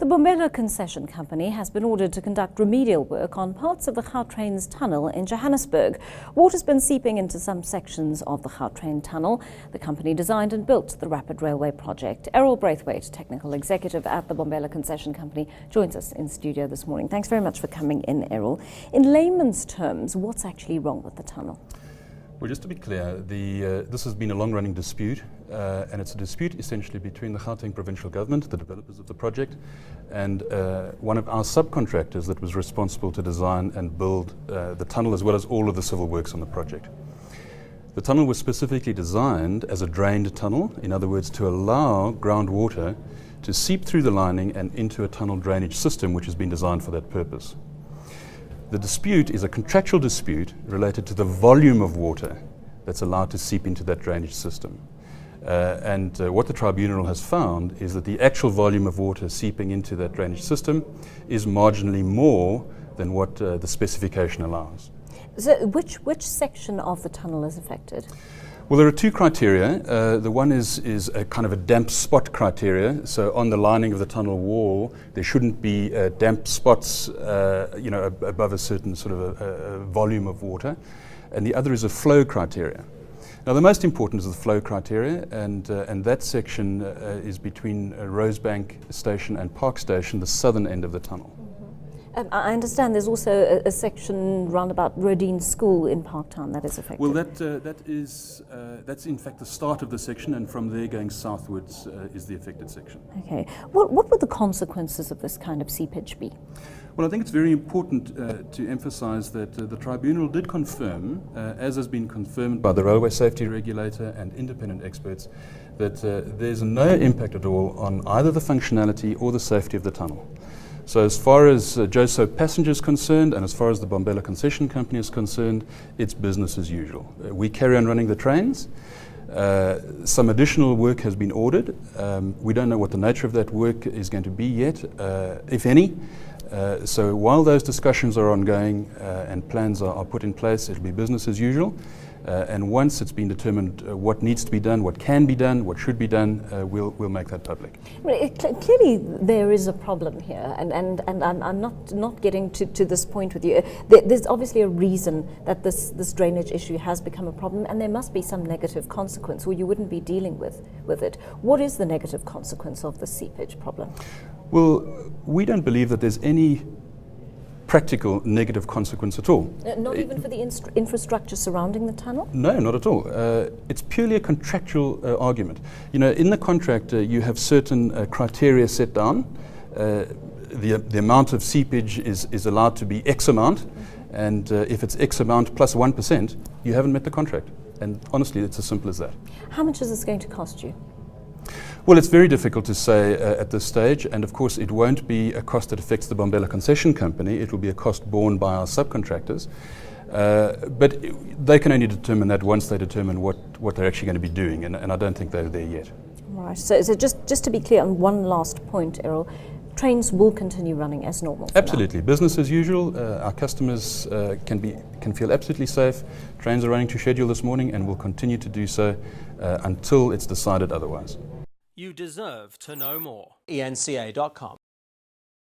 The Bombela Concession Company has been ordered to conduct remedial work on parts of the Gautrain's tunnel in Johannesburg. Water's been seeping into some sections of the Gautrain tunnel. The company designed and built the rapid railway project. Errol Braithwaite, technical executive at the Bombela Concession Company, joins us in studio this morning. Thanks very much for coming in, Errol. In layman's terms, what's actually wrong with the tunnel? Well, just to be clear, this has been a long-running dispute, and it's a dispute essentially between the Gauteng provincial government, the developers of the project, and one of our subcontractors that was responsible to design and build the tunnel, as well as all of the civil works on the project. The tunnel was specifically designed as a drained tunnel, in other words, to allow groundwater to seep through the lining and into a tunnel drainage system which has been designed for that purpose. The dispute is a contractual dispute related to the volume of water that's allowed to seep into that drainage system. What the tribunal has found is that the actual volume of water seeping into that drainage system is marginally more than what the specification allows. So which section of the tunnel is affected? Well, there are two criteria. The one is a kind of a damp spot criteria. So on the lining of the tunnel wall, there shouldn't be damp spots, above a certain sort of a volume of water. And the other is a flow criteria. Now, the most important is the flow criteria, and that section is between Rosebank Station and Park Station, the southern end of the tunnel. I understand there's also a section round about Rodin School in Parktown that is affected. Well, that's in fact the start of the section, and from there going southwards is the affected section. Okay. What would the consequences of this kind of seepage be? Well, I think it's very important to emphasise that the tribunal did confirm, as has been confirmed by the railway safety regulator and independent experts, that there's no impact at all on either the functionality or the safety of the tunnel. So as far as JOSO passengers concerned, and as far as the Bombela Concession Company is concerned, it's business as usual. We carry on running the trains. Some additional work has been ordered. We don't know what the nature of that work is going to be yet, if any. So while those discussions are ongoing and plans are put in place, it'll be business as usual. And once it's been determined what needs to be done, what can be done, what should be done, we'll make that public. Well, clearly there is a problem here, and I'm not getting to this point with you. There's obviously a reason that this drainage issue has become a problem, and there must be some negative consequence, or you wouldn't be dealing with it. What is the negative consequence of the seepage problem? Well, we don't believe that there's any practical negative consequence at all. Not even for the infrastructure surrounding the tunnel? No, not at all. It's purely a contractual argument. You know, in the contract you have certain criteria set down. The amount of seepage is allowed to be X amount, and if it's X amount plus 1%, you haven't met the contract. And honestly, it's as simple as that. How much is this going to cost you? Well, it's very difficult to say at this stage, and of course it won't be a cost that affects the Bombela Concession Company. It will be a cost borne by our subcontractors, but they can only determine that once they determine what they're actually going to be doing, and I don't think they're there yet. Right, so just to be clear on one last point, Errol, trains will continue running as normal? Absolutely, business as usual. Our customers can feel absolutely safe. Trains are running to schedule this morning and will continue to do so until it's decided otherwise. You deserve to know more. eNCA.com